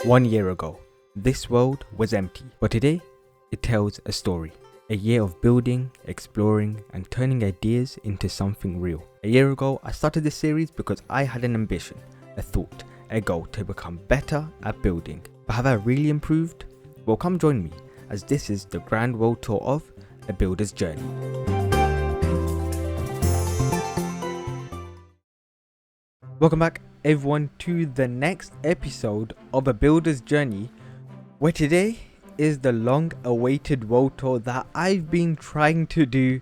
1 year ago, this world was empty, but today it tells a story. A year of building, exploring, and turning ideas into something real. A year ago, I started this series because I had an ambition, a thought, a goal to become better at building. But have I really improved? Well, come join me, as this is the grand world tour of A Builder's Journey. Welcome back everyone to the next episode of A Builder's Journey, where today is the long awaited world tour that I've been trying to do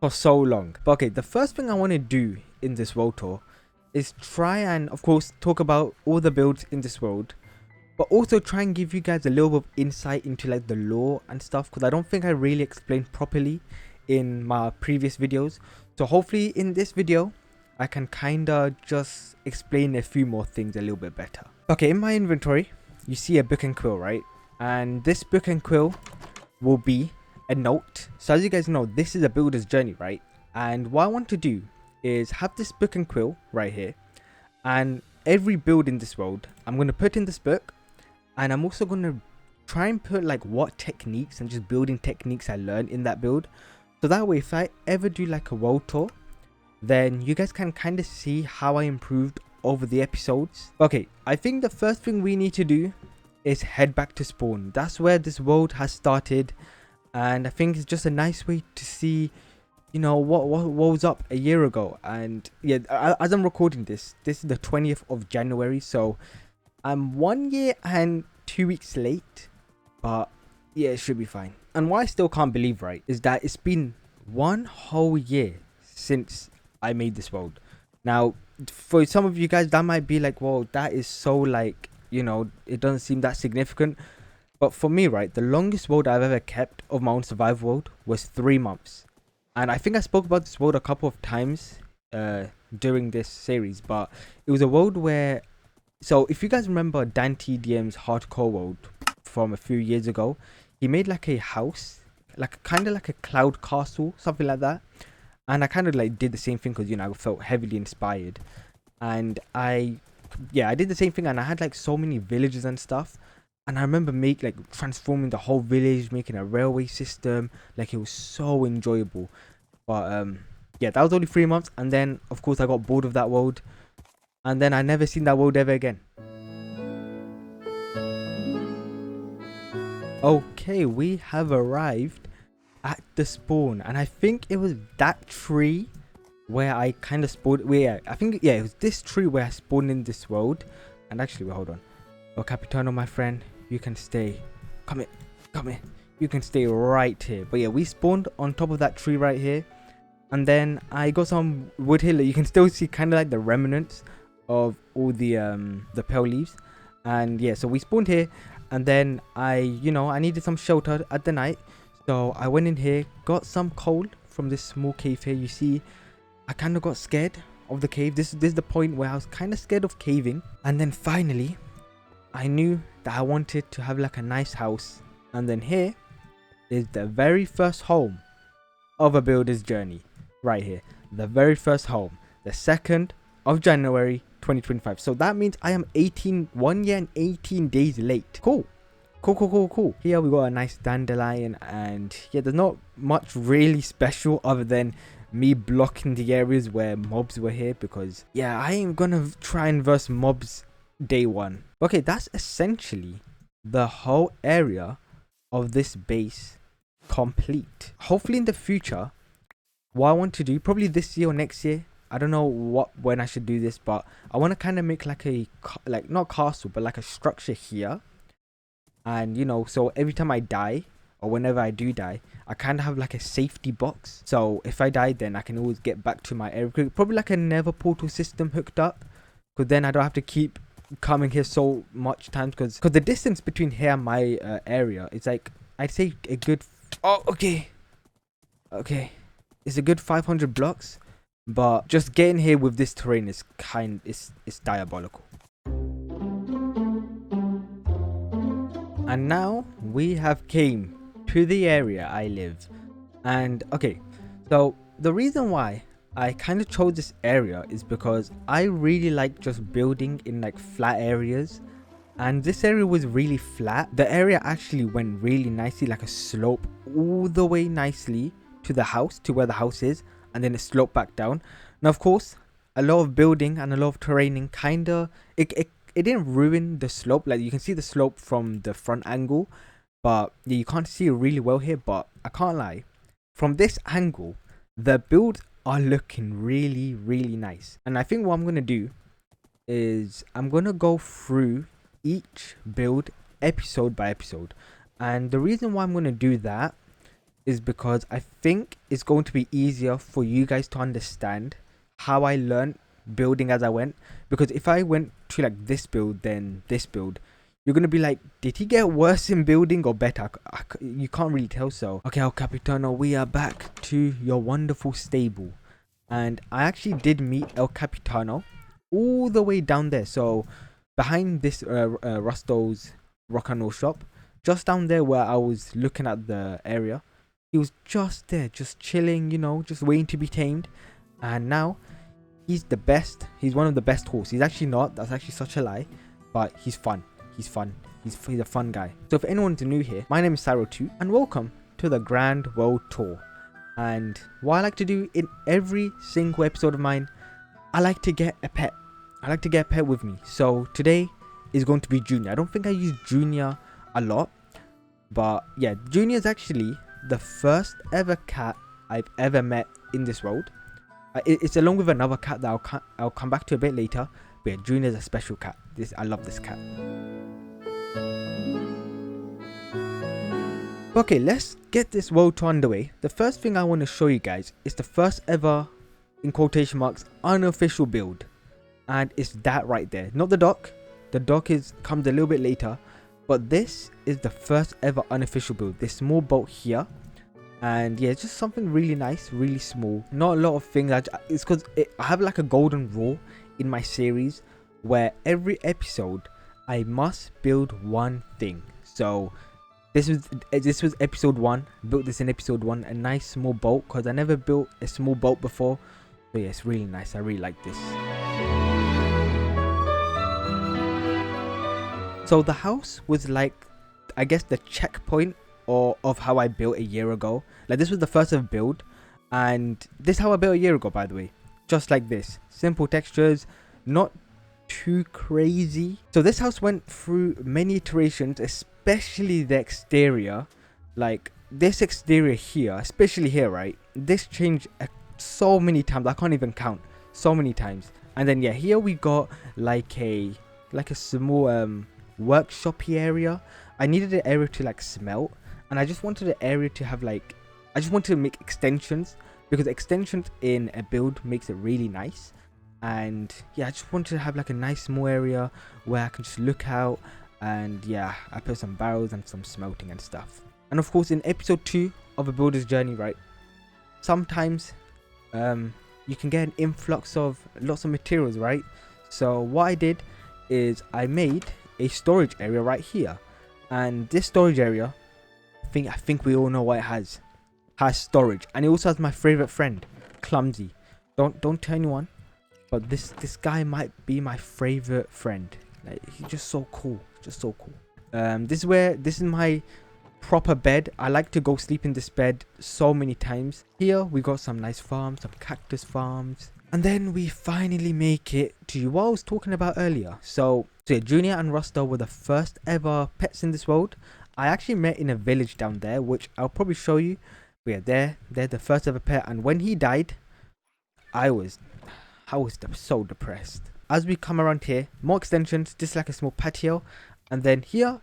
for so long. But okay, the first thing I want to do in this world tour is try and of course talk about all the builds in this world, but also try and give you guys a little bit of insight into like the lore and stuff, because I don't think I really explained properly in my previous videos. So hopefully in this video I can kinda just explain a few more things a little bit better. Okay, in my inventory you see a book and quill, right? And this book and quill will be a note. So as you guys know, this is a builder's journey, right? And what I want to do is have this book and quill right here, and every build in this world I'm going to put in this book, and I'm also going to try and put like what techniques and just building techniques I learned in that build, so that way if I ever do like a world tour, then you guys can kind of see how I improved over the episodes. Okay, I think the first thing we need to do is head back to spawn. That's where this world has started, and I think it's just a nice way to see, you know, what was up a year ago. And yeah, as I'm recording this is the 20th of January, so I'm 1 year and 2 weeks late, but yeah, it should be fine. And what I still can't believe, right, is that it's been 1 whole year since I made this world. Now for some of you guys that might be like, well, that is so like, you know, it doesn't seem that significant. But for me, right, the longest world I've ever kept of my own survival world was 3 months. And I think I spoke about this world a couple of times during this series, but it was a world where, so if you guys remember Dan TDM's hardcore world from a few years ago, he made like a house, like kind of like a cloud castle, something like that. And I kind of like did the same thing because, you know, I felt heavily inspired, and I did the same thing, and I had like so many villages and stuff. And I remember transforming the whole village, making a railway system. Like, it was so enjoyable. But yeah, that was only 3 months, and then of course I got bored of that world, and then I never seen that world ever again. Okay, we have arrived at the spawn, and I think it was that tree where I kind of spawned. It was this tree where I spawned in this world. And actually, wait, hold on. Oh, Capitano, my friend, you can stay. Come here. You can stay right here. But yeah, we spawned on top of that tree right here, and then I got some wood here. You can still see kind of like the remnants of all the pale leaves. And yeah, so we spawned here, and then I needed some shelter at the night. So I went in here, got some coal from this small cave here. You see, I kind of got scared of the cave. This is the point where I was kind of scared of caving. And then finally, I knew that I wanted to have like a nice house. And then here is the very first home of A Builder's Journey. Right here. The very first home. The 2nd of January 2025. So that means I am 1 year and 18 days late. Cool. Here we got a nice dandelion, and yeah, there's not much really special other than me blocking the areas where mobs were here, because yeah, I ain't gonna try and verse mobs day 1. Okay, that's essentially the whole area of this base complete. Hopefully in the future, what I want to do, probably this year or next year, I don't know when I should do this, but I want to kind of make like a not castle, but like a structure here. And you know, so every time I die, or whenever I do die, I kind of have like a safety box. So if I die, then I can always get back to my area. Probably like a nether portal system hooked up, because then I don't have to keep coming here so much times. Because the distance between here and my area is like, I'd say a good okay, it's a good 500 blocks. But just getting here with this terrain is it's diabolical. And now we have came to the area I live. And okay, so the reason why I kind of chose this area is because I really like just building in like flat areas. and this area was really flat. The area actually went really nicely, like a slope all the way nicely to the house, to where the house is, and then it sloped back down. Now of course, a lot of building and a lot of terraining kinda it didn't ruin the slope. Like you can see the slope from the front angle, but yeah, you can't see it really well here. But I can't lie, from this angle the builds are looking really nice. And I think what I'm gonna do is I'm gonna go through each build episode by episode, and the reason why I'm gonna do that is because I think it's going to be easier for you guys to understand how I learned building as I went. Because if I went to like this build then this build, you're gonna be like, did he get worse in building or better? You can't really tell. So okay, El Capitano, we are back to your wonderful stable, and I actually did meet El Capitano all the way down there. So behind this Rusto's Rock and Roll shop, just down there where I was looking at the area, he was just there, just chilling, you know, just waiting to be tamed. And now he's the best. He's one of the best horses. He's actually not. That's actually such a lie. But he's fun. He's fun. He's a fun guy. So if anyone's new here, my name is Cyro2 and welcome to the Grand World Tour. And what I like to do in every single episode of mine, I like to get a pet. I like to get a pet with me. So today is going to be Junior. I don't think I use Junior a lot, but yeah, Junior is actually the first ever cat I've ever met in this world. It's along with another cat that I'll come back to a bit later. But yeah, Junior is a special cat. I love this cat. Okay, let's get this world tour underway. The first thing I want to show you guys is the first ever, in quotation marks, unofficial build. And it's that right there. Not the dock. The dock comes a little bit later. But this is the first ever unofficial build. This small boat here. And yeah, it's just something really nice, really small. Not a lot of things. It's because I have like a golden rule in my series where every episode I must build one thing. So this was episode 1. Built this in episode 1, a nice small boat, because I never built a small boat before. So yeah, it's really nice. I really like this. So the house was like, I guess, the checkpoint of how I built a year ago. Like this was the first ever build, and this is how I built a year ago, by the way. Just like this, simple textures, not too crazy. So this house went through many iterations, especially the exterior. Like this exterior here, especially here, right? This changed so many times, I can't even count. So many times. And then yeah, here we got like a small workshopy area. I needed an area to like smelt, and I just wanted an area to have like, I just wanted to make extensions, because extensions in a build makes it really nice. And yeah, I just wanted to have like a nice small area where I can just look out. And yeah, I put some barrels and some smelting and stuff. And of course, in episode 2 of A Builder's Journey, right, sometimes you can get an influx of lots of materials, right? So what I did is I made a storage area right here, and this storage area, I think we all know what it has storage. And it also has my favorite friend, Clumsy. Don't tell anyone, but this guy might be my favorite friend. Like, he's just so cool, just so cool. This is my proper bed. I like to go sleep in this bed so many times. Here we got some nice farms, some cactus farms, and then we finally make it to what I was talking about earlier. So yeah, Junior and Rusto were the first ever pets in this world. I actually met in a village down there, which I'll probably show you. But yeah, they're the first ever pet, and when he died, I was so depressed. As we come around here, more extensions, just like a small patio. And then here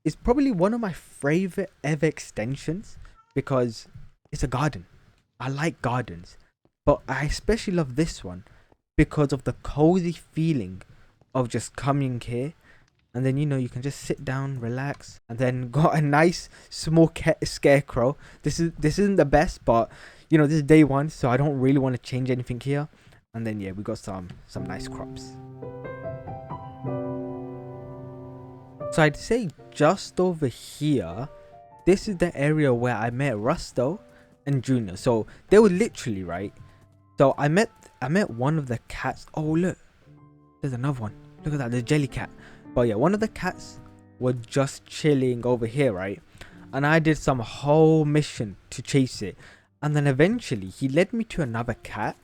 is probably one of my favorite ever extensions, because it's a garden. I like gardens, but I especially love this one because of the cozy feeling of just coming here. And then, you know, you can just sit down, relax, and then got a nice small scarecrow. This isn't the best, but you know, this is day 1, so I don't really want to change anything here. And then yeah, we got some nice crops. So I'd say just over here, this is the area where I met Rusto and Junior. So they were literally right. So I met one of the cats. Oh look, there's another one. Look at that, the jelly cat. But yeah, one of the cats were just chilling over here, right? And I did some whole mission to chase it. And then eventually he led me to another cat,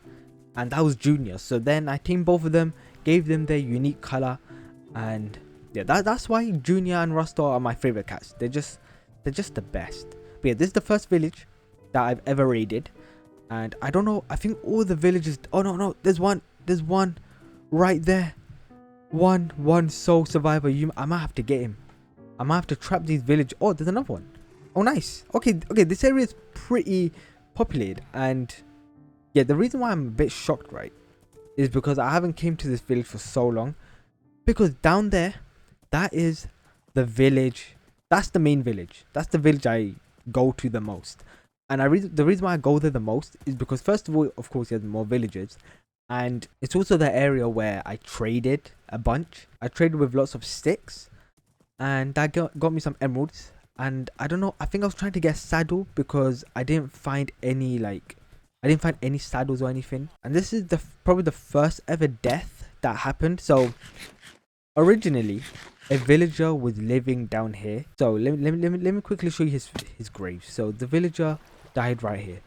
and that was Junior. So then I teamed both of them, gave them their unique color, and yeah, that's why Junior and Rustor are my favorite cats. They're just the best. But yeah, this is the first village that I've ever raided, and I don't know, I think all the villages, oh no, there's one right there. One sole survivor. I might have to get him. I might have to trap these villages. Oh, there's another one. Oh, nice. Okay, this area is pretty populated, and yeah, the reason why I'm a bit shocked, right, is because I haven't came to this village for so long. Because down there, that is the village. That's the main village. That's the village I go to the most. And the reason why I go there the most is because, first of all, of course, there's more villagers. And it's also the area where I traded a bunch. I traded with lots of sticks. And that got me some emeralds. And I don't know, I think I was trying to get a saddle because I didn't find any, saddles or anything. And this is probably the first ever death that happened. So originally, a villager was living down here. So let me quickly show you his grave. So the villager died right here.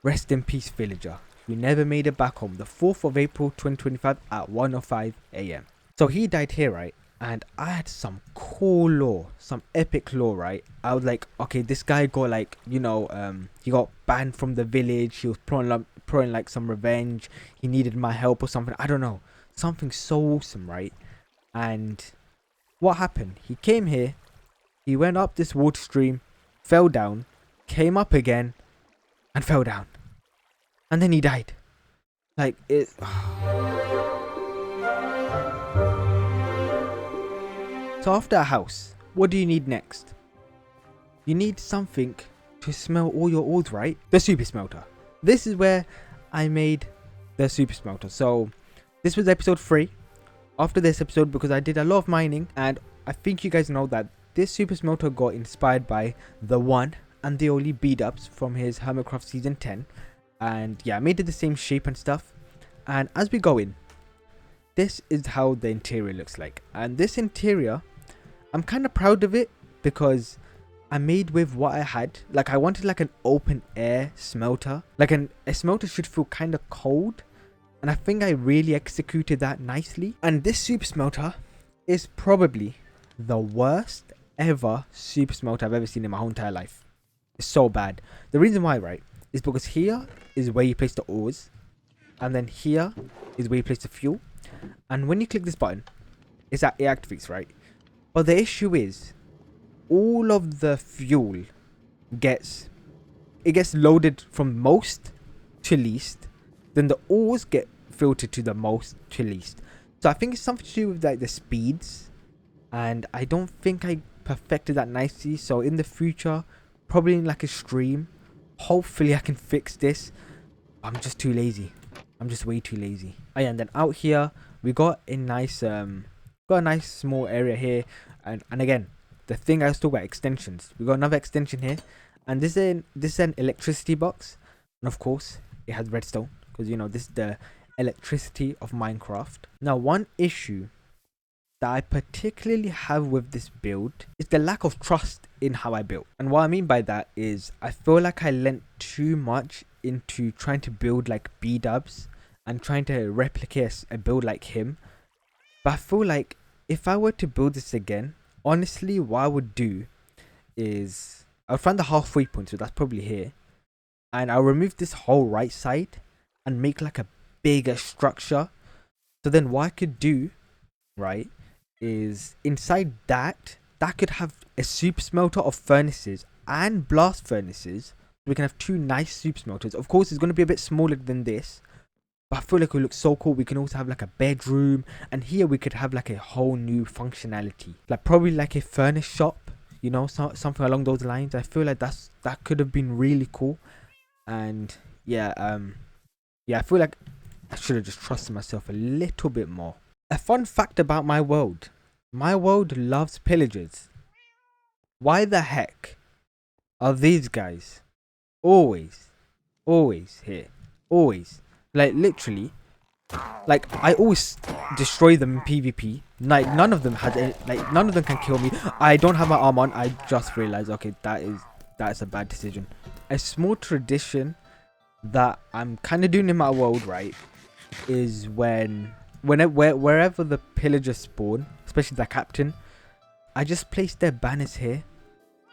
Rest in peace, villager. We never made it back home. The 4th of April 2025 at 1:05 AM. So he died here, right? And I had some cool lore, some epic lore, right? I was like, okay, this guy got like, he got banned from the village. He was pouring like some revenge. He needed my help or something. I don't know. Something so awesome, right? And what happened? He came here. He went up this water stream, fell down, came up again, and fell down. And then he died. Like, it... So after a house, what do you need next? You need something to smell all your ores, right? The super smelter. This is where I made the super smelter. So this was episode 3. After this episode, because I did a lot of mining, and I think you guys know that this super smelter got inspired by the one and the only B-dubs from his Hermitcraft season 10. And yeah, I made it the same shape and stuff. And as we go in, this is how the interior looks like. And this interior, I'm kind of proud of it because I made with what I had. Like, I wanted like an open air smelter. Like a smelter should feel kind of cold. And I think I really executed that nicely. And this super smelter is probably the worst ever super smelter I've ever seen in my whole entire life. It's so bad. The reason why, right, is because here is where you place the ores. And then here is where you place the fuel. And when you click this button, it activates, right? But the issue is, all of the fuel gets loaded from most to least. Then the ores get filtered to the most to least. So I think it's something to do with like the speeds. And I don't think I perfected that nicely. So in the future, probably in like a stream, hopefully I can fix this. I'm just too lazy. I'm just way too lazy. Oh yeah, and then out here we got a nice small area here, and again, the thing I was talking about, extensions. We got another extension here, and this is an electricity box, and of course it has redstone because this is the electricity of Minecraft. Now, one issue that I particularly have with this build is the lack of trust in how I built. And what I mean by that is I feel like I lent too much into trying to build like B-dubs and trying to replicate a build like him. But I feel like if I were to build this again, honestly, what I would do is I'll find the halfway point, so that's probably here, and I'll remove this whole right side and make like a bigger structure. So then what I could do, right, is inside that could have a super smelter of furnaces and blast furnaces. We can have 2 nice super smelters. Of course, it's going to be a bit smaller than this, but I feel like it looks so cool. We can also have like a bedroom, and here we could have like a whole new functionality, like probably like a furnace shop, something along those lines. I feel like that could have been really cool. And yeah, I feel like I should have just trusted myself a little bit more. A fun fact about my world loves pillagers. Why the heck are these guys always here? Always. Like, literally, like, I always destroy them in PvP, Like none of them has any, like none of them can kill me. I don't have my arm on. I just realized, okay, that's a bad decision. A small tradition that I'm kind of doing in my world, right, is wherever the pillagers spawn, especially the captain, I just place their banners here,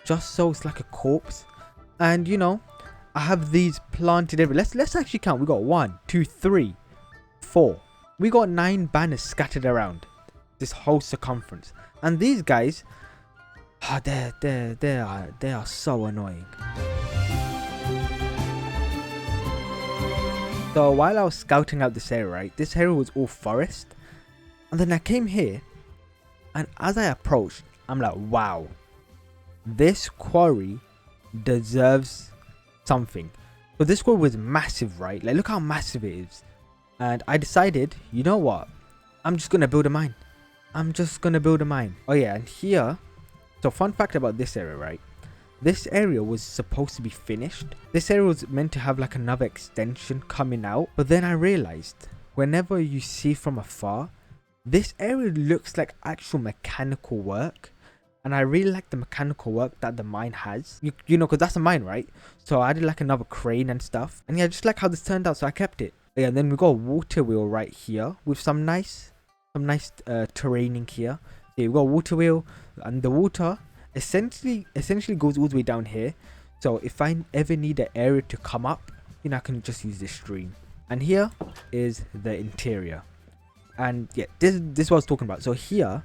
just so it's like a corpse. And you know, I have these planted everywhere. Let's actually count. We got 1, 2, 3, 4. We got 9 banners scattered around this whole circumference. And these guys, they are so annoying. So while I was scouting out this area, right, this area was all forest. And then I came here, and as I approached, I'm like, wow, this quarry deserves something. So this quarry was massive, right? Like, look how massive it is. And I decided, you know what? I'm just going to build a mine. Oh yeah, and here, so fun fact about this area, right? This area was supposed to be finished. This area was meant to have like another extension coming out. But then I realized, whenever you see from afar, this area looks like actual mechanical work. And I really like the mechanical work that the mine has. You know, because that's a mine, right? So I added like another crane and stuff. And yeah, just like how this turned out, so I kept it. Yeah, and then we got a water wheel right here with some nice terraining here. Yeah, we got a water wheel, and the water essentially goes all the way down here. So if I ever need an area to come up, you know, I can just use this stream. And here is the interior. And yeah, this is what I was talking about. So here,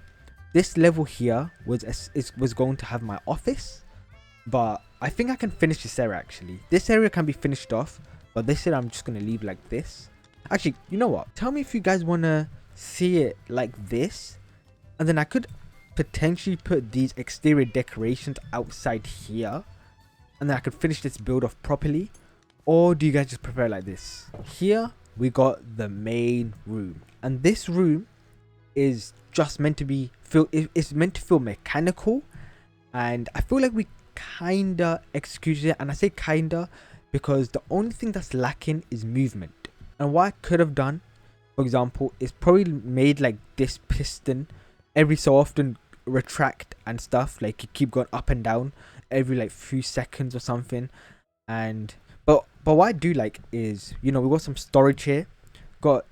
this level here was going to have my office, but I think I can finish this area actually. This area can be finished off, but this area I'm just gonna leave like this. Actually, you know what? Tell me if you guys wanna see it like this, and then I could potentially put these exterior decorations outside here, and then I could finish this build off properly. Or do you guys just prefer it like this? Here we got the main room, and this room is just meant to be it's meant to feel mechanical, and I feel like we kinda executed it. And I say kinda because the only thing that's lacking is movement. And what I could have done, for example, is probably made like this piston every so often retract and stuff, like you keep going up and down every like few seconds or something. And but what I do like is, you know, we got some storage here.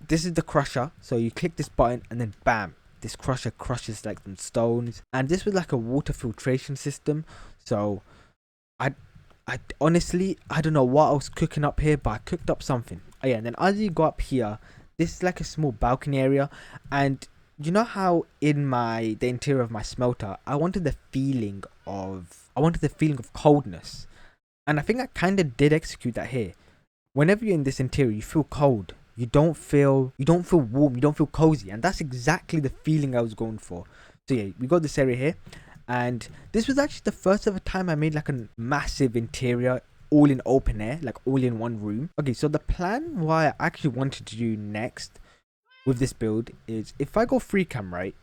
This is the crusher, so you click this button and then bam, this crusher crushes like some stones. And this was like a water filtration system. So I honestly, I don't know what I was cooking up here, but I cooked up something. Oh yeah, and then as you go up here, this is like a small balcony area. And you know how in the interior of my smelter, I wanted the feeling of coldness. And I think I kind of did execute that here. Whenever you're in this interior, you feel cold. You don't feel warm, you don't feel cozy. And that's exactly the feeling I was going for. So yeah, we got this area here. And this was actually the first ever time I made like a massive interior, all in open air, like all in one room. Okay, so the plan, what I actually wanted to do next with this build is, if I go free cam, right,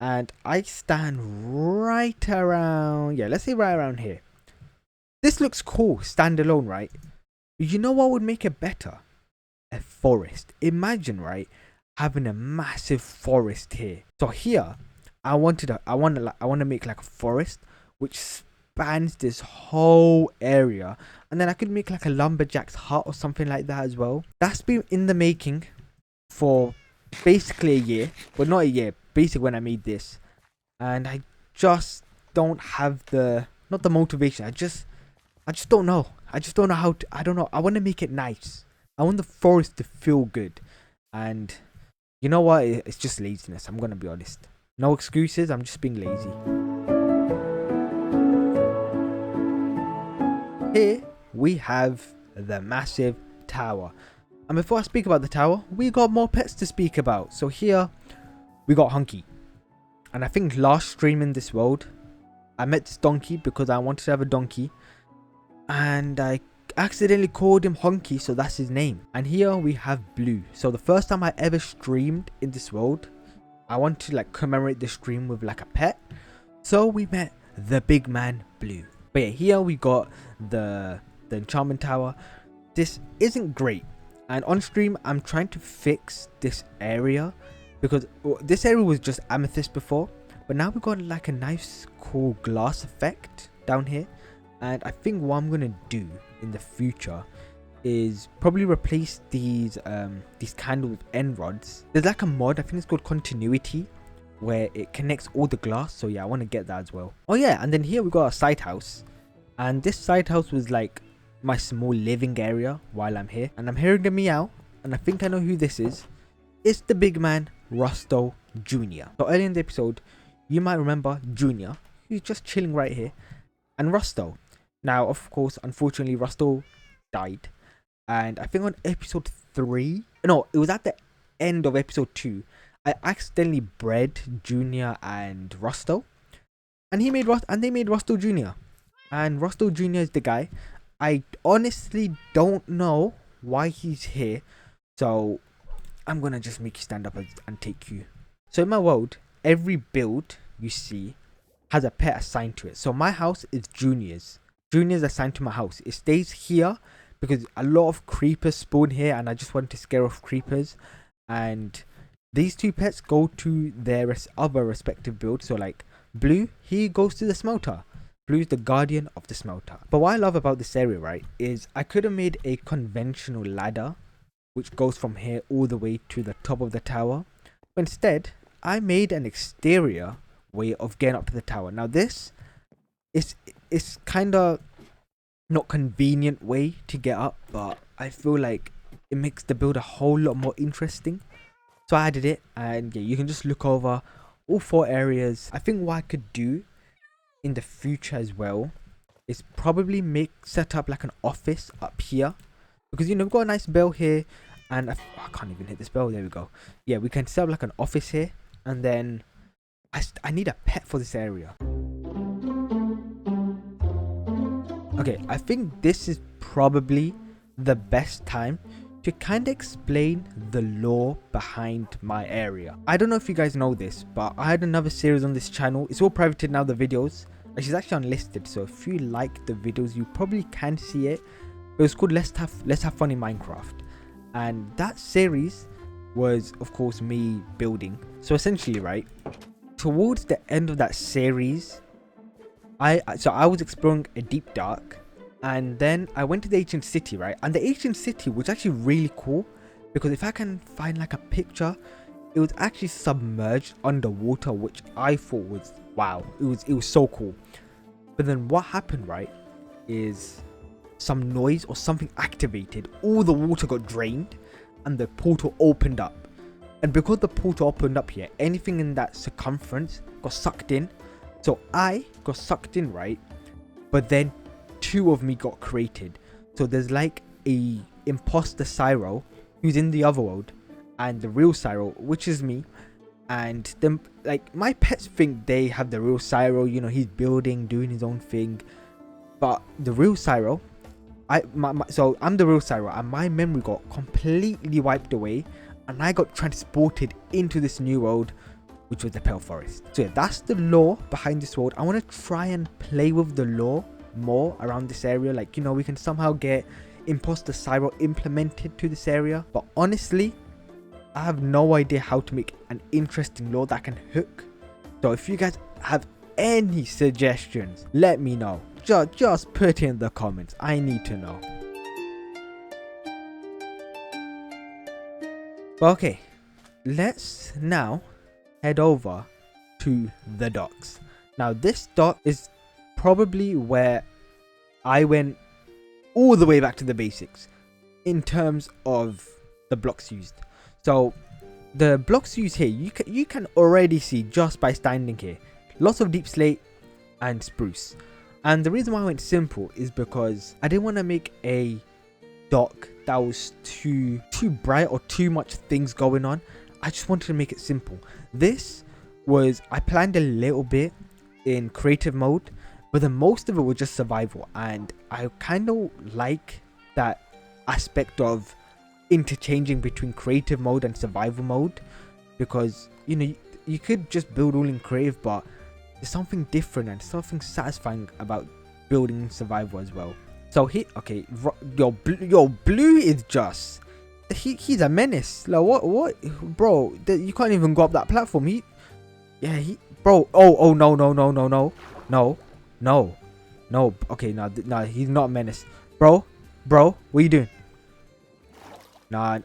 and I stand right around, yeah, let's say right around here. This looks cool, standalone, right? You know what would make it better? A forest. Imagine, right, having a massive forest here. So here, I want to make like a forest which spans this whole area, and then I could make like a lumberjack's hut or something like that as well. That's been in the making for basically a year, but not a year, basically when I made this. And I just don't have not the motivation. I just don't know. I just don't know how to, I don't know. I want to make it nice. I want the forest to feel good. And you know what? It's just laziness. I'm going to be honest. No excuses. I'm just being lazy. Here we have the massive tower. And before I speak about the tower, we got more pets to speak about. So here we got Hunky. And I think last stream in this world, I met this donkey because I wanted to have a donkey. And I accidentally called him Honky, so that's his name. And here we have Blue. So the first time I ever streamed in this world, I want to like commemorate the stream with like a pet. So we met the big man Blue. But yeah, here we got the enchantment tower. This isn't great. And on stream, I'm trying to fix this area. because this area was just amethyst before, but now we got like a nice cool glass effect down here. And I think what I'm gonna do in the future is probably replace these candles with end rods. There's like a mod, I think it's called Continuity, where it connects all the glass. So yeah, I want to get that as well. Oh yeah, and then here we got a side house, and this side house was like my small living area while I'm here. And I'm hearing the meow, and I think I know who this is. It's the big man Rusto Jr. So earlier in the episode, you might remember Junior, who's just chilling right here, and Rusto. Now, of course, unfortunately, Rusto died. And I think on episode 3, no, it was at the end of episode 2, I accidentally bred Junior and Rusto. And they made Rusto Jr. And Rusto Jr. is the guy. I honestly don't know why he's here. So I'm going to just make you stand up and take you. So in my world, every build you see has a pet assigned to it. So my house is Junior's. Junior's assigned to my house. It stays here because a lot of creepers spawn here, and I just want to scare off creepers. And these two pets go to their other respective builds. So like Blue, he goes to the smelter. Blue's the guardian of the smelter. But what I love about this area, right, is I could have made a conventional ladder which goes from here all the way to the top of the tower. But instead, I made an exterior way of getting up to the tower. Now this is kind of not convenient way to get up, but I feel like it makes the build a whole lot more interesting. So I added it, and yeah, you can just look over all 4 areas. I think what I could do in the future as well is probably set up like an office up here, because you know we've got a nice bell here, and I can't even hit this bell. There we go. Yeah, we can set up like an office here, and then I need a pet for this area. Okay, I think this is probably the best time to kind of explain the lore behind my area. I don't know if you guys know this, but I had another series on this channel. It's all privated now, the videos. She's actually unlisted, so if you like the videos, you probably can see it. It was called Let's Have Fun in Minecraft. And that series was, of course, me building. So essentially, right, towards the end of that series, I was exploring a deep dark, and then I went to the ancient city, right? And the ancient city was actually really cool, because if I can find like a picture, it was actually submerged underwater, which I thought was wow. It was so cool. But then what happened, right, is some noise or something activated. All the water got drained, and the portal opened up. And because the portal opened up here, anything in that circumference got sucked in. So I got sucked in, right? But then 2 of me got created. So there's like a imposter Cyro who's in the other world, and the real Cyro, which is me. And then like my pets think they have the real Cyro, you know, he's building, doing his own thing. But the real Cyro, so I'm the real Cyro, and my memory got completely wiped away, and I got transported into this new world, which was the Pale Forest. So yeah, that's the lore behind this world. I want to try and play with the lore more around this area. Like, you know, we can somehow get Imposter Cyro implemented to this area. But honestly, I have no idea how to make an interesting lore that can hook. So if you guys have any suggestions, let me know. Just put it in the comments. I need to know. But okay, let's now head over to the docks. Now this dock is probably where I went all the way back to the basics in terms of the blocks used. So the blocks used here, you can already see just by standing here, lots of deep slate and spruce. And the reason why I went simple is because I didn't want to make a dock that was too bright or too much things going on. I just wanted to make it simple. This was, I planned a little bit in creative mode, but the most of it was just survival, and I kind of like that aspect of interchanging between creative mode and survival mode, because you know you could just build all in creative, but there's something different and something satisfying about building in survival as well. So here, okay, yo, blue is just he's a menace. Like what, bro? You can't even go up that platform. Bro. Oh no no no no no no no no. Okay, no, he's not a menace, bro. What are you doing? Nah,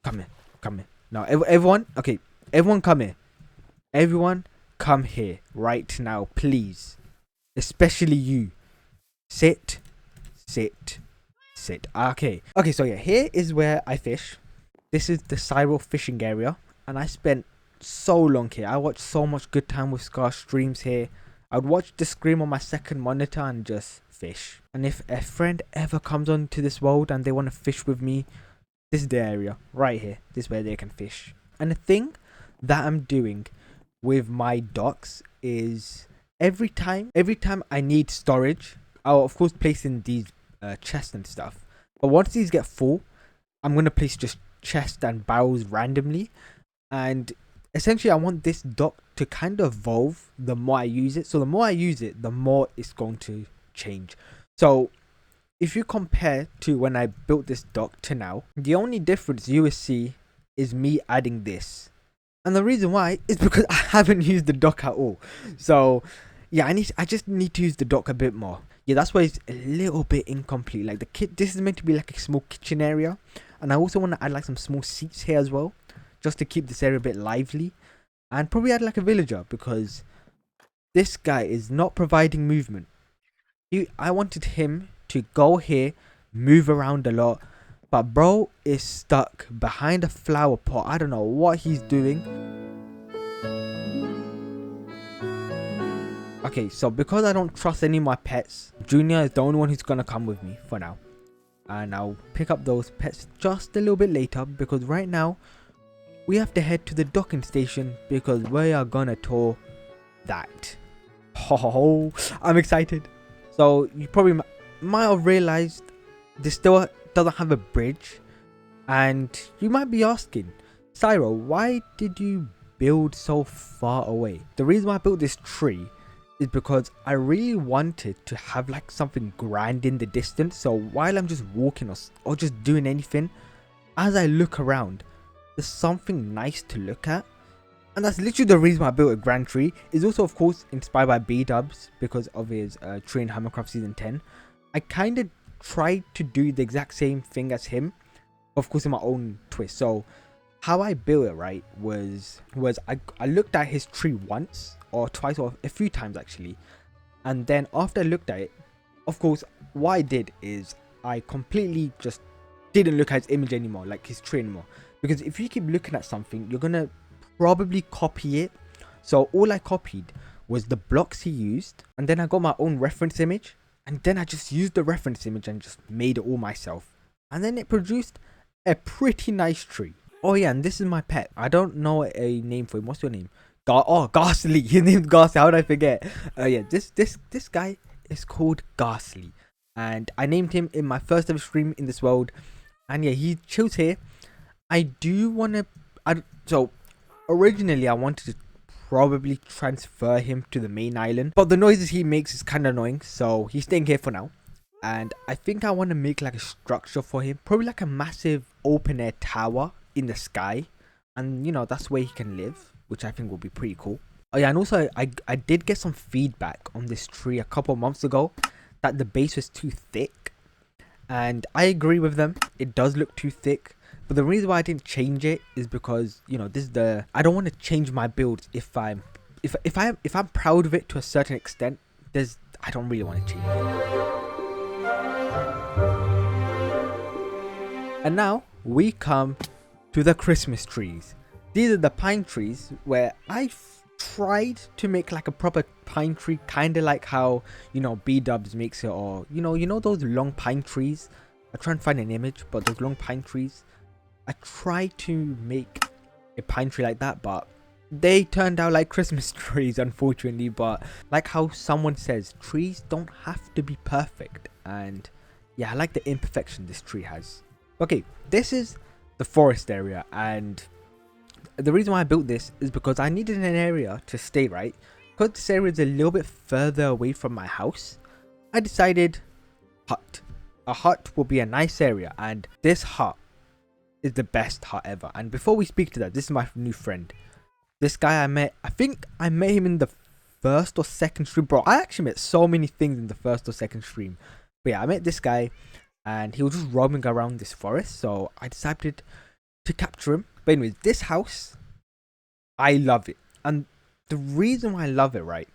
come here. Now everyone, okay, everyone come here. Everyone come here right now, please. Especially you. Sit. Okay. So yeah, here is where I fish. This is the Cyril fishing area, and I spent so long here. I watched so much Good Time with Scar streams here. I would watch the screen on my second monitor and just fish. And if a friend ever comes onto this world and they want to fish with me, this is the area right here. This is where they can fish. And the thing that I'm doing with my docks is every time I need storage, I'll of course place in these chests and stuff. But once these get full, I'm gonna place just chests and barrels randomly. And essentially, I want this dock to kind of evolve the more I use it. So the more I use it, the more it's going to change. So if you compare to when I built this dock to now, the only difference you will see is me adding this. And the reason why is because I haven't used the dock at all. So yeah, I just need to use the dock a bit more. Yeah, that's why it's a little bit incomplete. Like this is meant to be like a small kitchen area, and I also want to add like some small seats here as well, just to keep this area a bit lively, and probably add like a villager because this guy is not providing movement. I wanted him to go here, move around a lot, but bro is stuck behind a flower pot. I don't know what he's doing. Okay, so because I don't trust any of my pets, Junior is the only one who's gonna come with me for now. And I'll pick up those pets just a little bit later, because right now we have to head to the docking station because we are gonna tour that. Oh, I'm excited. So you probably might have realized this still doesn't have a bridge, and you might be asking, Cyril, why did you build so far away? The reason why I built this tree is because I really wanted to have like something grand in the distance. So while I'm just walking or just doing anything, as I look around, there's something nice to look at. And that's literally the reason why I built a grand tree. It's also of course inspired by B-Dubs because of his tree in Hammercraft season 10. I kind of tried to do the exact same thing as him, of course in my own twist. So how I built it, right, was I looked at his tree once or twice or a few times actually, and then after I looked at it, of course what I did is I completely just didn't look at his image anymore, like his tree anymore, because if you keep looking at something, you're gonna probably copy it. So all I copied was the blocks he used, and then I got my own reference image, and then I just used the reference image and just made it all myself, and then it produced a pretty nice tree. Oh yeah, and this is my pet. I don't know a name for him. What's your name? Ghastly. His name's Ghastly. How did I forget? Yeah, this guy is called Ghastly, and I named him in my first ever stream in this world. And yeah, he chills here. I do want to. So originally I wanted to probably transfer him to the main island, but the noises he makes is kind of annoying, so he's staying here for now. And I think I want to make like a structure for him, probably like a massive open air tower in the sky, and you know, that's where he can live, which I think will be pretty cool. Oh yeah, and also I did get some feedback on this tree a couple months ago that the base was too thick, and I agree with them. It does look too thick, but the reason why I didn't change it is because, you know, I don't want to change my build if I'm proud of it to a certain extent. I don't really want to change it. And now we come to the Christmas trees. These are the pine trees where I've tried to make like a proper pine tree, kind of like how, you know, B-Dubs makes it, or you know those long pine trees. I try and find an image, but those long pine trees, I tried to make a pine tree like that, but they turned out like Christmas trees, unfortunately. But like how someone says, trees don't have to be perfect, and yeah, I like the imperfection this tree has. Okay, this is the forest area, and the reason why I built this is because I needed an area to stay, right? Because this area is a little bit further away from my house, I decided hut. A hut will be a nice area, and this hut is the best hut ever. And before we speak to that, this is my new friend. This guy I met, I think I met him in the first or second stream. Bro, I actually met so many things in the first or second stream. But yeah, I met this guy and he was just roaming around this forest. So I decided to capture him. But anyways, this house, I love it. And the reason why I love it, right,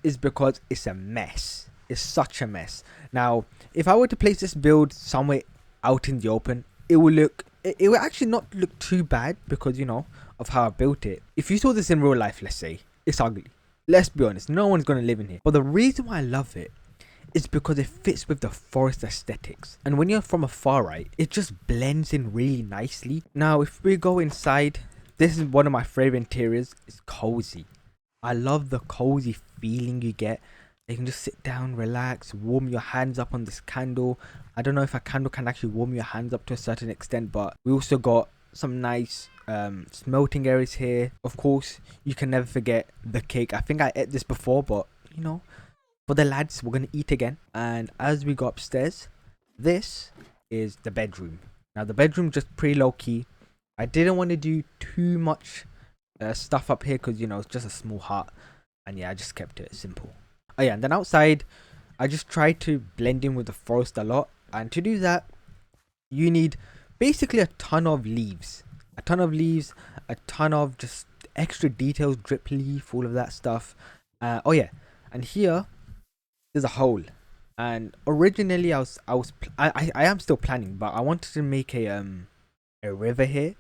is because it's a mess. It's such a mess. Now, if I were to place this build somewhere out in the open, it will actually not look too bad because, you know, of how I built it. If you saw this in real life, let's say, it's ugly. Let's be honest, no one's going to live in here. But the reason why I love it is because it fits with the forest aesthetics. And when you're from afar, right, it just blends in really nicely. Now, if we go inside, this is one of my favorite interiors. It's cozy. I love the cozy feeling you get. You can just sit down, relax, warm your hands up on this candle. I don't know if a candle can actually warm your hands up to a certain extent, but we also got some nice smelting areas here. Of course, you can never forget the cake. I think I ate this before, but you know, for the lads, we're gonna eat again. And as we go upstairs, this is the bedroom. Now the bedroom just pretty low key. I didn't want to do too much stuff up here because, you know, it's just a small hut, and yeah, I just kept it simple. Oh yeah, and then outside, I just tried to blend in with the forest a lot. And to do that, you need basically a ton of leaves. A ton of just extra details, drip leaf, all of that stuff. Oh yeah, and here, there's a hole. And originally, I am still planning, but I wanted to make a river here.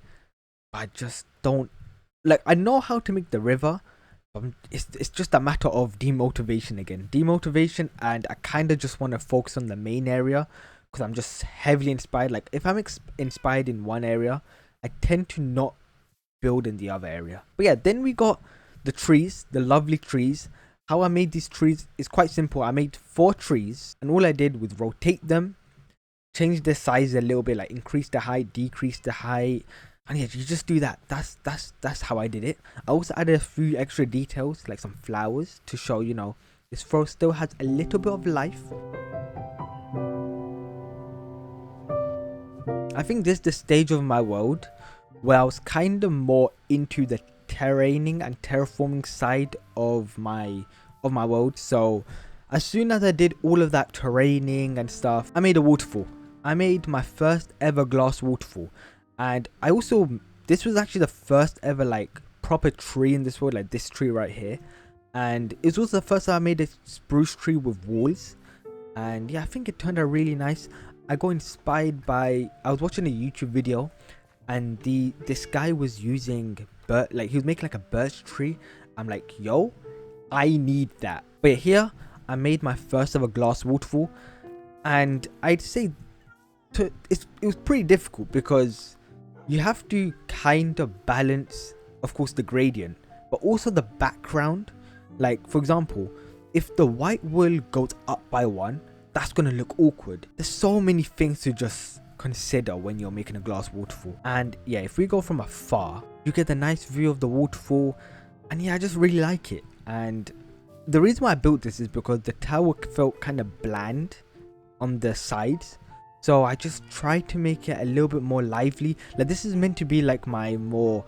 But I just don't, like, I know how to make the river. It's just a matter of demotivation again. Demotivation, and I kind of just want to focus on the main area because I'm just heavily inspired. Like, if I'm inspired in one area, I tend to not build in the other area. But yeah, then we got the trees, the lovely trees. How I made these trees is quite simple. I made 4 trees, and all I did was rotate them, change their size a little bit, like increase the height, decrease the height. And yeah, you just do that. That's how I did it. I also added a few extra details, like some flowers, to show, you know, this forest still has a little bit of life. I think this is the stage of my world where I was kind of more into the terraining and terraforming side of my world. So as soon as I did all of that terraining and stuff, I made a waterfall. I made my first ever glass waterfall. And I also, this was actually the first ever like proper tree in this world, like this tree right here. And it was also the first time I made a spruce tree with walls. And yeah, I think it turned out really nice. I got inspired by, I was watching a YouTube video, and this guy was using he was making like a birch tree. I'm like, yo, I need that. But yeah, here I made my first ever glass waterfall, and I'd say it was pretty difficult because you have to kind of balance, of course, the gradient, but also the background. Like, for example, if the white wool goes up by 1, that's going to look awkward. There's so many things to just consider when you're making a glass waterfall. And yeah, if we go from afar, you get a nice view of the waterfall. And yeah, I just really like it. And the reason why I built this is because the tower felt kind of bland on the sides. So I just tried to make it a little bit more lively. Like, this is meant to be like my more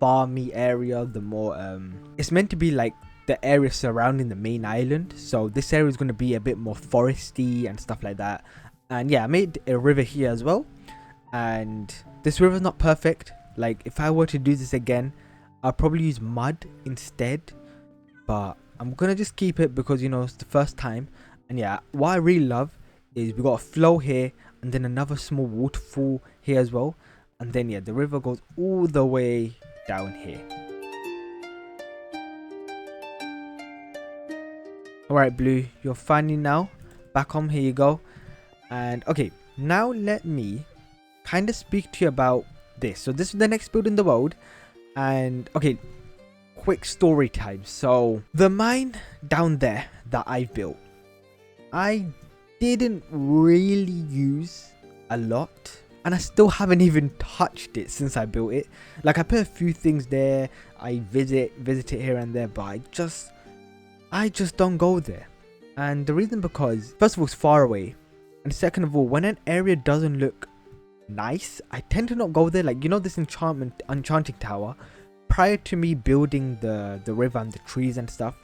farmy area. The more it's meant to be like the area surrounding the main island. So this area is going to be a bit more foresty and stuff like that. And yeah, I made a river here as well. And this river is not perfect. Like, if I were to do this again, I'll probably use mud instead. But I'm going to just keep it because, you know, it's the first time. And yeah, what I really love is we got a flow here, and then another small waterfall here as well. And then yeah, the river goes all the way down here. Alright, Blue, you're finally now back home. Here you go. And okay, now let me kind of speak to you about this. So this is the next build in the world. And okay, quick story time. So the mine down there that I built, I didn't really use a lot, and I still haven't even touched it since I built it. Like, I put a few things there, I visit it here and there, but I just don't go there. And the reason, because first of all, it's far away, and second of all, when an area doesn't look nice. I tend to not go there. Like, you know, this enchanting tower, prior to me building the river and the trees and stuff,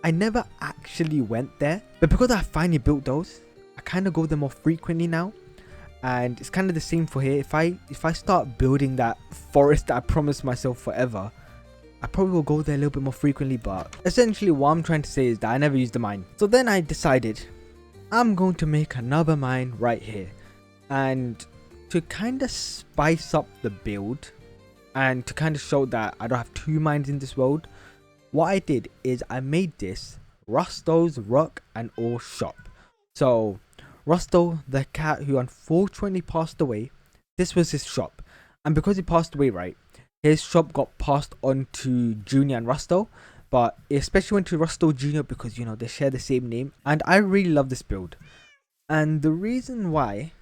I never actually went there. But because I finally built those, I kind of go there more frequently now. And it's kind of the same for here. If I start building that forest that I promised myself forever, I probably will go there a little bit more frequently. But essentially what I'm trying to say is that I never used the mine. So then I decided I'm going to make another mine right here. And to kind of spice up the build and to kind of show that I don't have two mines in this world, what I did is I made this Rusto's Rock and Ore shop. So Rusto, the cat who unfortunately passed away, this was his shop. And because he passed away, right, his shop got passed on to Junior and Rusto. But it especially went to Rusto Junior because, you know, they share the same name. And I really love this build. And the reason why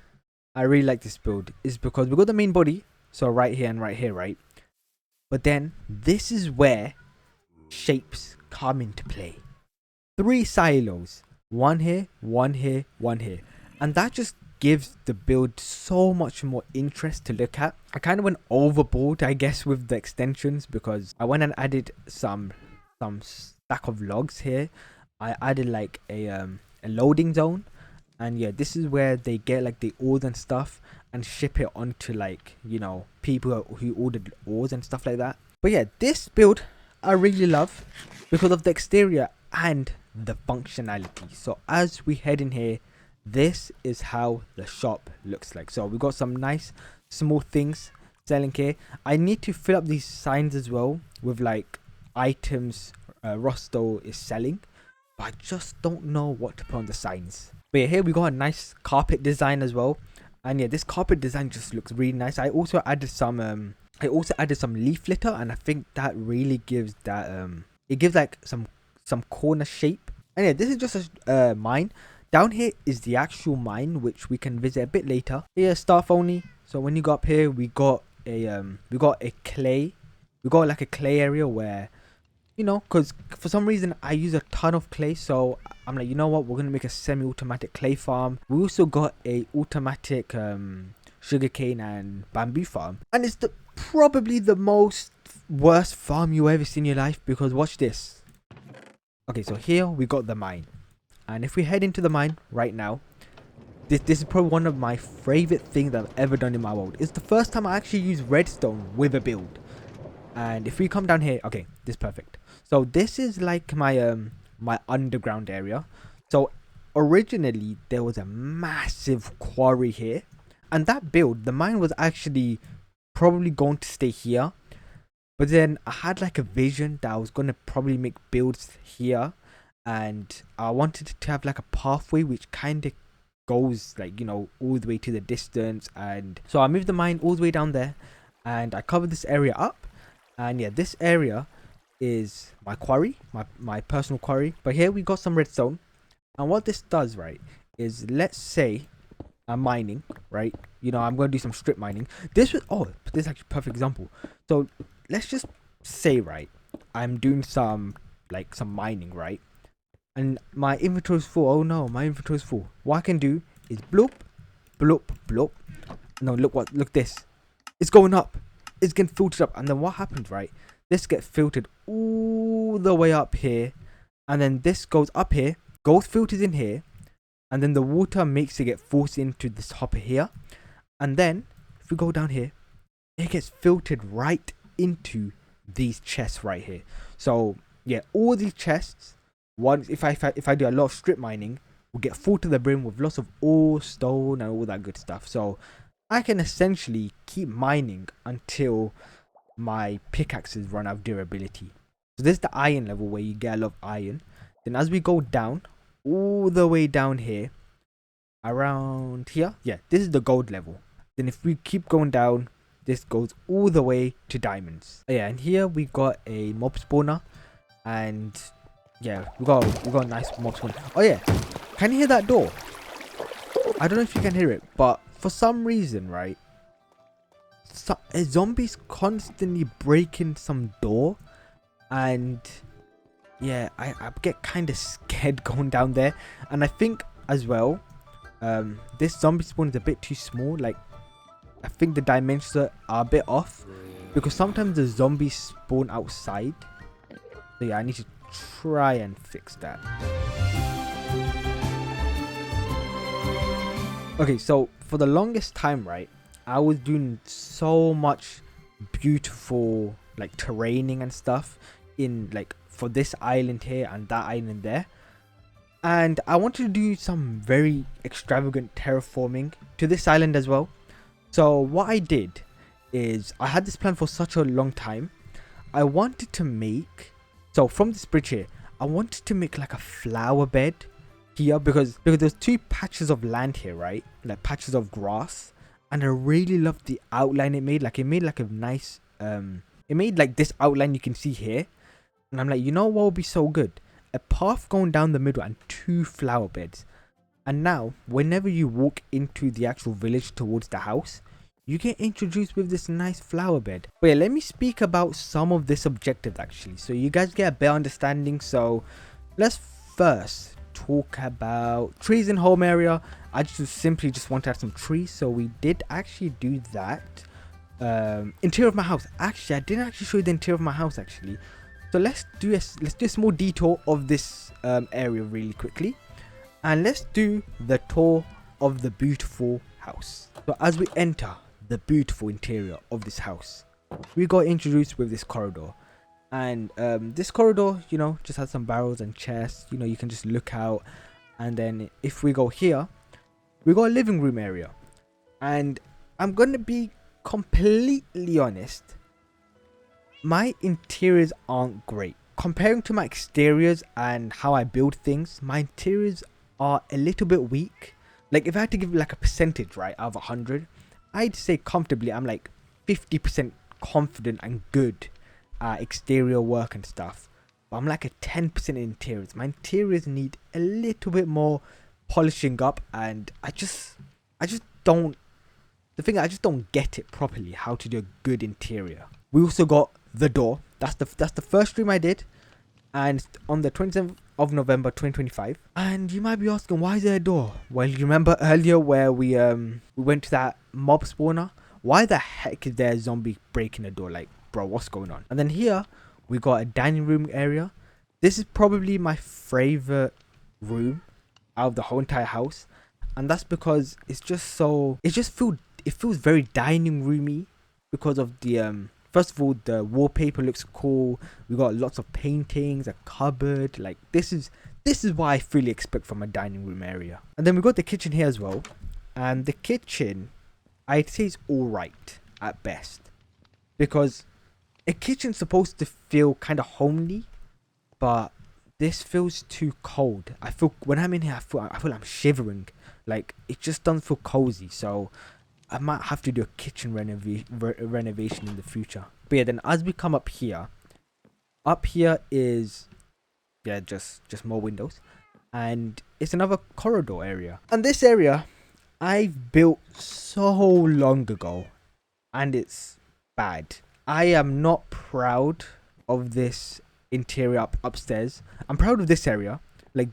I really like this build is because we got the main body. So right here and right here, right? But then this is where shapes come into play. 3 silos. One here, one here, one here. And that just gives the build so much more interest to look at. I kind of went overboard, I guess, with the extensions because I went and added some stack of logs here. I added like a loading zone, and yeah, this is where they get like the ores and stuff and ship it onto, like, you know, people who ordered ores and stuff like that. But yeah, this build I really love because of the exterior and the functionality. So as we head in here, this is how the shop looks like. So we got some nice small things selling here. I need to fill up these signs as well with like items Rusto is selling, but I just don't know what to put on the signs. But yeah, here we got a nice carpet design as well, and yeah, this carpet design just looks really nice. I also added some leaf litter, and I think that really gives that it gives like some corner shape. And yeah, this is just a mine. Down here is the actual mine, which we can visit a bit later. Here, staff only. So when you go up here, we got a clay area where, you know, because for some reason I use a ton of clay, so I'm like, you know what, we're gonna make a semi-automatic clay farm. We also got a automatic sugarcane and bamboo farm, and it's probably the most worst farm you ever seen in your life, because watch this. Okay, so here we got the mine, and if we head into the mine right now, this is probably one of my favorite things I've ever done in my world. It's the first time I actually use redstone with a build. And if we come down here, okay, this is perfect. So this is like my my underground area. So originally there was a massive quarry here, and that build, the mine was actually probably going to stay here, but then I had like a vision that I was going to probably make builds here, and I wanted to have like a pathway which kind of goes, like, you know, all the way to the distance. And so I moved the mine all the way down there, and I covered this area up. And yeah, this area is my quarry, my personal quarry. But here we got some redstone, and what this does, right, is, let's say I'm mining, right, you know, I'm going to do some strip mining. This is actually a perfect example. So let's just say, right, I'm doing some mining, right, and my inventory is full. Oh no, my inventory is full. What I can do is bloop, bloop, bloop. No, look this. It's going up. It's getting filtered up. And then what happens, right? This gets filtered all the way up here. And then this goes up here. Goes filters in here. And then the water makes it get forced into this hopper here. And then, if we go down here, it gets filtered right into these chests right here. So, yeah, all these chests, once if I do a lot of strip mining, will get full to the brim with lots of ore, stone, and all that good stuff. So I can essentially keep mining until my pickaxes run out of durability. So this is the iron level where you get a lot of iron. Then as we go down, all the way down here, around here, yeah, this is the gold level. Then if we keep going down, this goes all the way to diamonds. Yeah, and here we got a mob spawner, and yeah, we got a nice mob spawner. Oh yeah, can you hear that door? I don't know if you can hear it, but for some reason, right, a zombie's constantly breaking some door, and yeah, I get kind of scared going down there. And I think as well, this zombie spawn is a bit too small. Like, I think the dimensions are a bit off because sometimes the zombies spawn outside. So yeah, I need to try and fix that. Okay, so for the longest time, right, I was doing so much beautiful like terraining and stuff in like for this island here and that island there, and I wanted to do some very extravagant terraforming to this island as well. So what I did is I had this plan for such a long time. I wanted to make, so from this bridge here, I wanted to make like a flower bed here because there's two patches of land here, right, like patches of grass, and I really loved the outline it made. Like it made like a nice it made like this outline you can see here, and I'm like, you know what would be so good? A path going down the middle and two flower beds. And now whenever you walk into the actual village towards the house, you get introduced with this nice flower bed. But yeah, let me speak about some of this objectives actually, so you guys get a better understanding. So let's first talk about trees in home area. I simply just want to add some trees, so we did actually do that. Interior of my house, actually I didn't actually show you the interior of my house actually, so let's do a small detour of this area really quickly, and let's do the tour of the beautiful house. So as we enter the beautiful interior of this house, we got introduced with this corridor. And this corridor, you know, just has some barrels and chests, you know, you can just look out. And then if we go here, we got a living room area. And I'm gonna be completely honest, my interiors aren't great comparing to my exteriors and how I build things. My interiors are a little bit weak. Like if I had to give like a percentage, right, out of 100, I'd say comfortably I'm like 50% confident and good exterior work and stuff, but I'm like a 10% in interiors. My interiors need a little bit more polishing up, and I just don't get it properly how to do a good interior. We also got the door. That's the first stream I did, and on the 27th of November 2025. And you might be asking, why is there a door? Well, you remember earlier where we went to that mob spawner? Why the heck is there a zombie breaking the door? Like, bro, what's going on? And then here we got a dining room area. This is probably my favorite room out of the whole entire house, and that's because it's just so, it feels very dining roomy because of the first of all, the wallpaper looks cool. We got lots of paintings, a cupboard. Like this is what I fully expect from a dining room area. And then we got the kitchen here as well, and the kitchen I'd say is all right at best, because a kitchen's supposed to feel kind of homely, but this feels too cold. I feel when I'm in here, I feel I'm shivering. Like it just doesn't feel cozy. So I might have to do a kitchen renovation in the future. But yeah, then as we come up here is, yeah, just more windows, and it's another corridor area. And this area I've built so long ago, and it's bad. I am not proud of this interior upstairs. I'm proud of this area. Like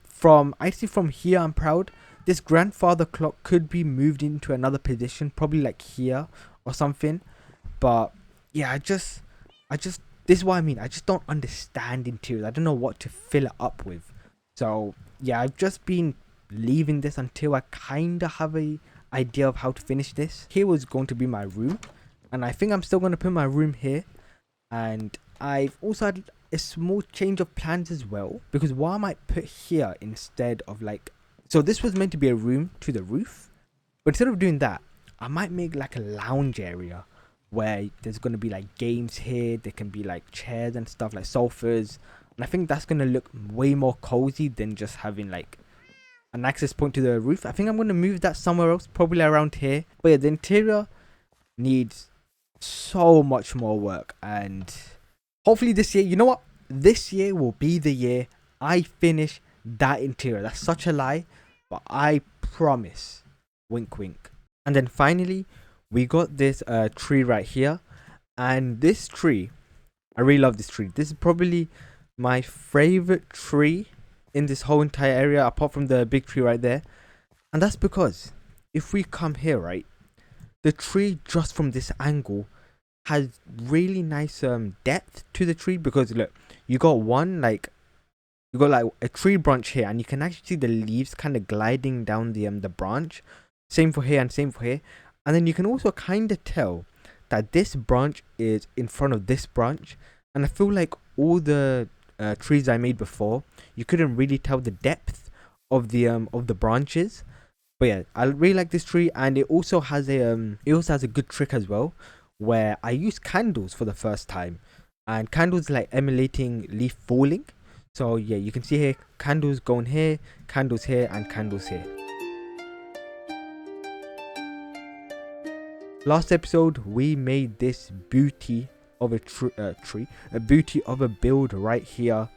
I'd say from here I'm proud. This grandfather clock could be moved into another position, probably like here or something. But yeah, this is what I mean. I just don't understand interiors. I don't know what to fill it up with. So yeah, I've just been leaving this until I kind of have a idea of how to finish this. Here was going to be my room, and I think I'm still going to put my room here. And I've also had a small change of plans as well, because what I might put here instead of like, so this was meant to be a room to the roof, but instead of doing that, I might make like a lounge area where there's going to be like games here. There can be like chairs and stuff, like sofas, and I think that's going to look way more cozy than just having like an access point to the roof. I think I'm going to move that somewhere else, probably around here. But yeah, the interior needs so much more work, and hopefully this year, you know what, this year will be the year I finish that interior. That's such a lie, but I promise. Wink wink. And then finally we got this tree right here, and this tree, I really love this tree. This is probably my favorite tree in this whole entire area, apart from the big tree right there. And that's because if we come here, right, the tree just from this angle has really nice depth to the tree, because look, you got like a tree branch here, and you can actually see the leaves kind of gliding down the branch. Same for here and same for here. And then you can also kind of tell that this branch is in front of this branch. And I feel like all the trees I made before, you couldn't really tell the depth of the branches. But yeah, I really like this tree, and it also has a good trick as well, where I use candles for the first time, and candles like emulating leaf falling. So yeah, you can see here candles going here, candles here, and candles here. Last episode we made this beauty of a beauty of a build right here.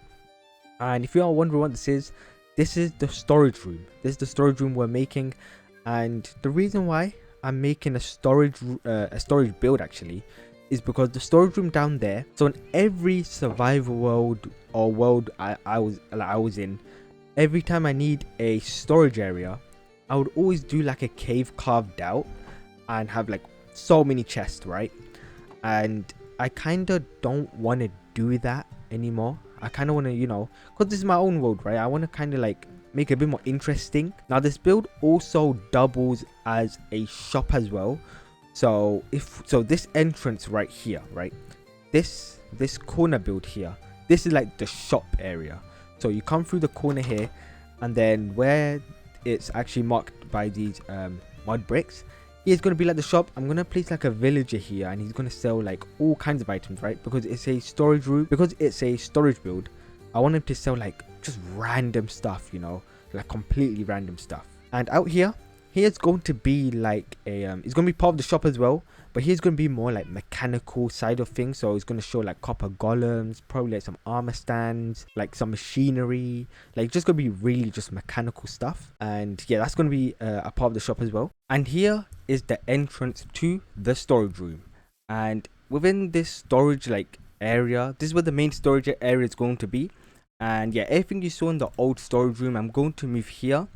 And if you are wondering what this is the storage room. This is the storage room we're making, and the reason why I'm making a storage build actually is because the storage room down there, so in every survival world or world I was in, every time I need a storage area, I would always do like a cave carved out and have like so many chests, right? And I kind of don't want to do that anymore. I kind of want to, because this is my own world, right? I want to kind of like make it a bit more interesting. Now this build also doubles as a shop as well. So this entrance right here, right, this corner build here, this is like the shop area. So you come through the corner here, and then where it's actually marked by these mud bricks, here's going to be like the shop. I'm going to place like a villager here, and he's going to sell like all kinds of items, right? Because it's a storage room, because it's a storage build, I want him to sell like just random stuff, like completely random stuff. And out here, here's going to be like a it's going to be part of the shop as well, but here's going to be more like mechanical side of things. So it's going to show like copper golems, probably like some armor stands, like some machinery, like just going to be really just mechanical stuff. And yeah, that's going to be a part of the shop as well. And here is the entrance to the storage room, and within this storage like area, this is where the main storage area is going to be. And yeah, everything you saw in the old storage room, I'm going to move here.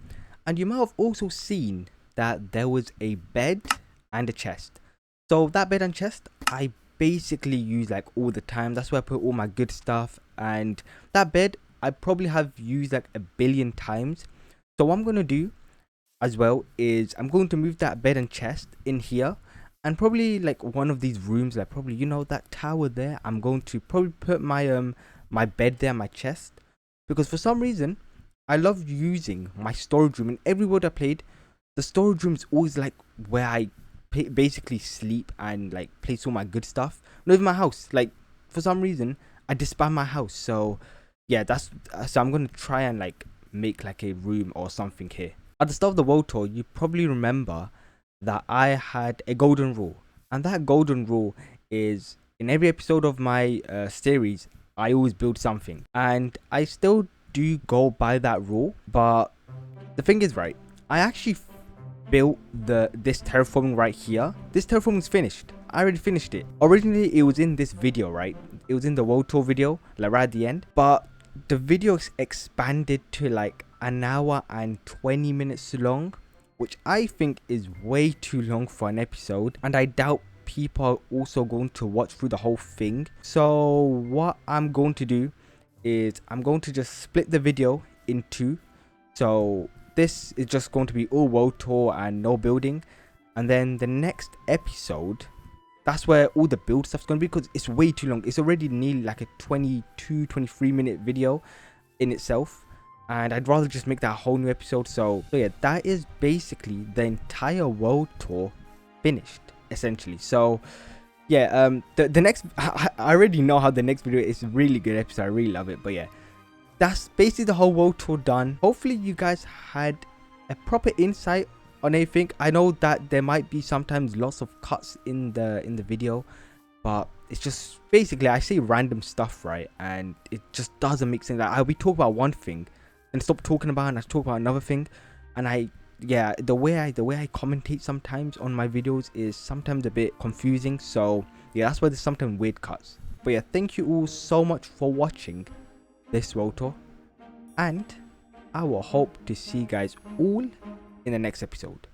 And you might have also seen that there was a bed and a chest. So that bed and chest I basically use like all the time. That's where I put all my good stuff. And that bed I probably have used like a billion times. So what I'm going to do as well is I'm going to move that bed and chest in here, and probably like one of these rooms, like probably that tower there, I'm going to probably put my my bed there, my chest, because for some reason I love using my storage room. In every world I played, the storage room is always like where I basically sleep and like place all my good stuff. Not even my house, like for some reason I disband my house. So yeah, so I'm gonna try and like make like a room or something here. At the start of the world tour, you probably remember that I had a golden rule, and that golden rule is in every episode of my series I always build something, and I still do go by that rule. But the thing is, right, I actually built this terraforming right here. This terraforming is finished. I already finished it. Originally it was in this video, right? It was in the world tour video, like right at the end, but the video expanded to like an hour and 20 minutes long, which I think is way too long for an episode, and I doubt people are also going to watch through the whole thing. So what I'm going to do is I'm going to just split the video in two. So this is just going to be all world tour and no building, and then the next episode, that's where all the build stuff's going to be, because it's way too long. It's already nearly like a 23 minute video in itself, and I'd rather just make that a whole new episode. So yeah, that is basically the entire world tour finished essentially. So yeah, the next I already know how the next video is. A really good episode, I really love it. But yeah, that's basically the whole world tour done. Hopefully you guys had a proper insight on everything. I know that there might be sometimes lots of cuts in the video, but it's just basically I say random stuff, right, and it just doesn't make sense. Like, I'll be talking about one thing and stop talking about it, and I talk about another thing, and yeah, the way I commentate sometimes on my videos is sometimes a bit confusing. So yeah, that's why there's sometimes weird cuts. But yeah, thank you all so much for watching this world tour, and I will hope to see you guys all in the next episode.